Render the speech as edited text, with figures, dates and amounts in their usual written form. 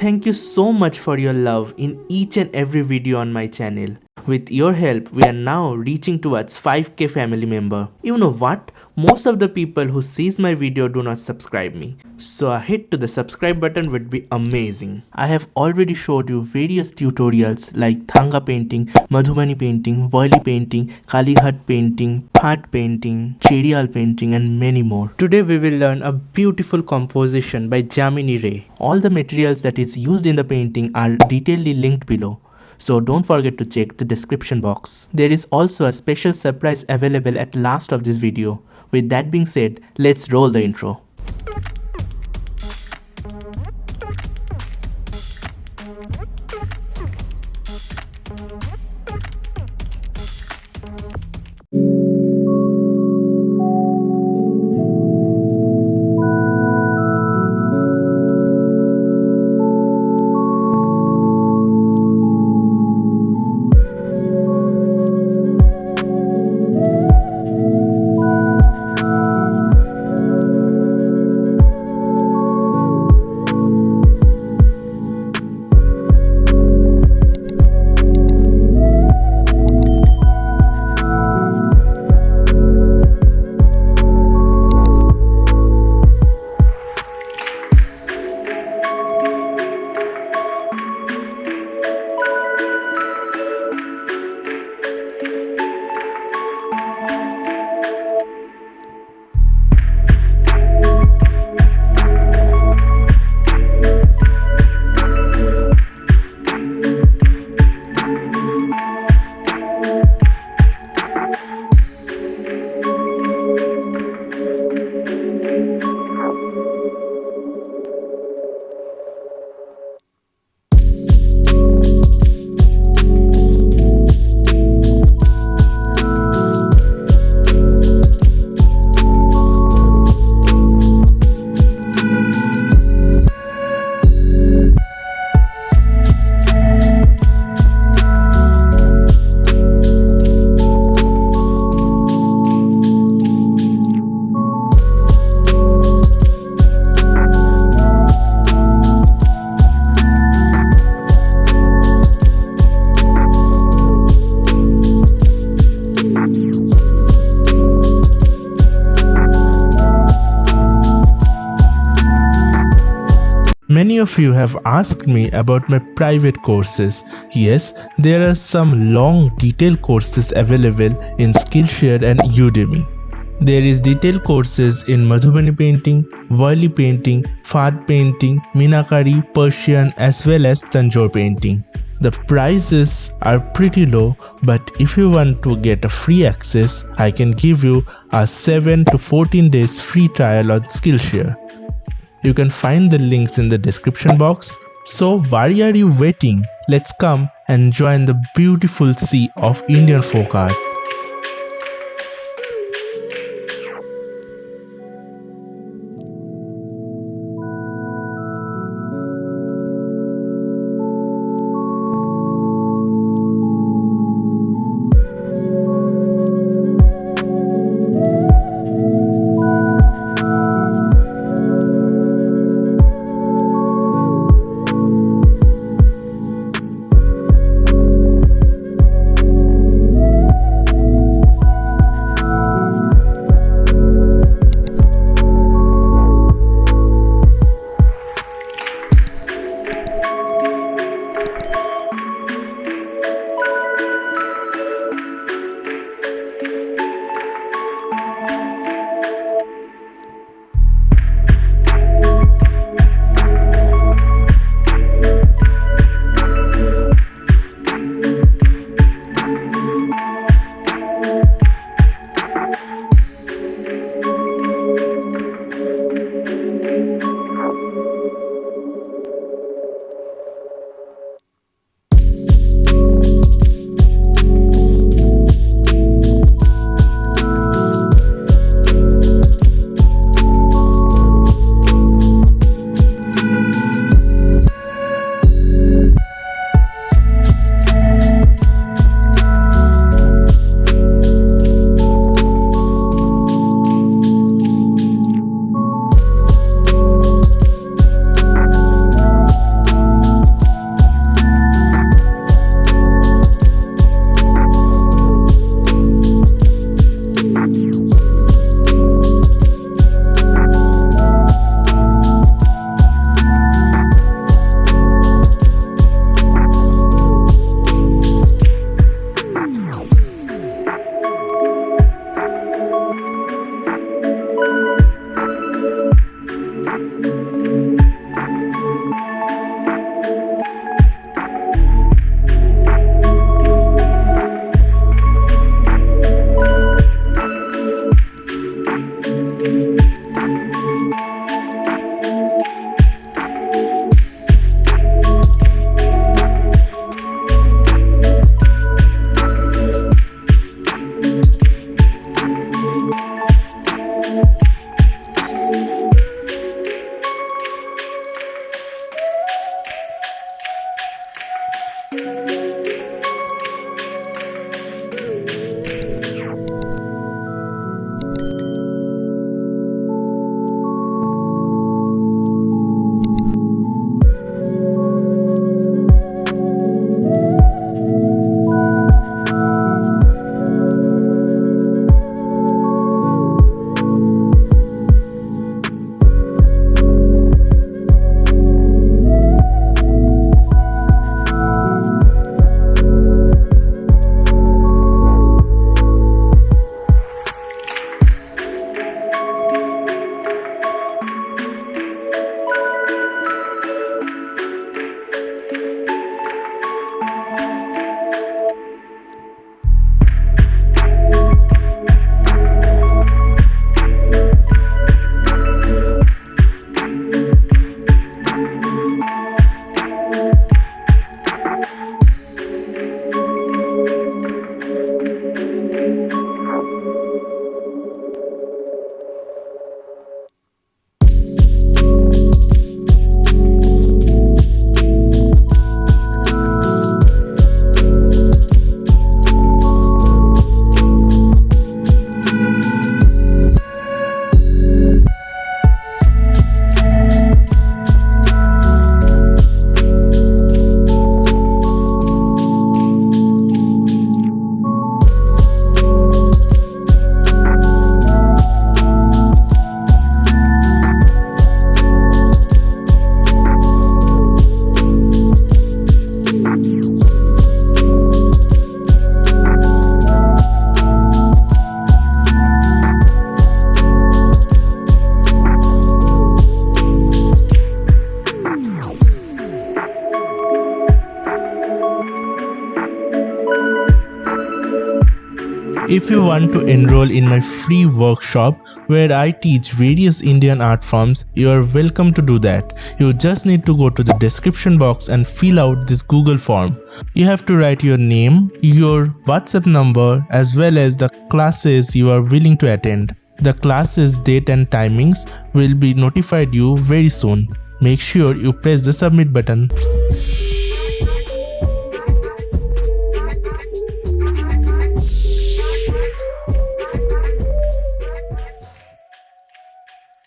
thank you so much for your love in each and every video on my channel. With your help, we are now reaching towards 5k family member. You know what? Most of the people who sees my video do not subscribe me. So a hit to the subscribe button would be amazing. I have already showed you various tutorials like thanga painting, madhubani painting, woyli painting, kalighat painting, phat painting, cherial painting and many more. Today we will learn a beautiful composition by Jamini ROY. All the materials that is used in the painting are detailedly linked below. So don't forget to check the description box. There is also a special surprise available at last of this video. With that being said, let's roll the intro. Many of you have asked me about my private courses. Yes, there are some long detailed courses available in Skillshare and Udemy. There is detailed courses in Madhubani painting, woyli painting, phat painting, Meenakari, Persian as well as Tanjore painting. The prices are pretty low, but if you want to get a free access, I can give you a 7 to 14 days free trial on Skillshare. You can find the links in the description box. So why are you waiting? Let's come and join the beautiful sea of Indian folk art. If you want to enroll in my free workshop where I teach various Indian art forms, you are welcome to do that. You just need to go to the description box and fill out this Google form. You have to write your name, your WhatsApp number, as well as the classes you are willing to attend. The classes date and timings will be notified you very soon. Make sure you press the submit button.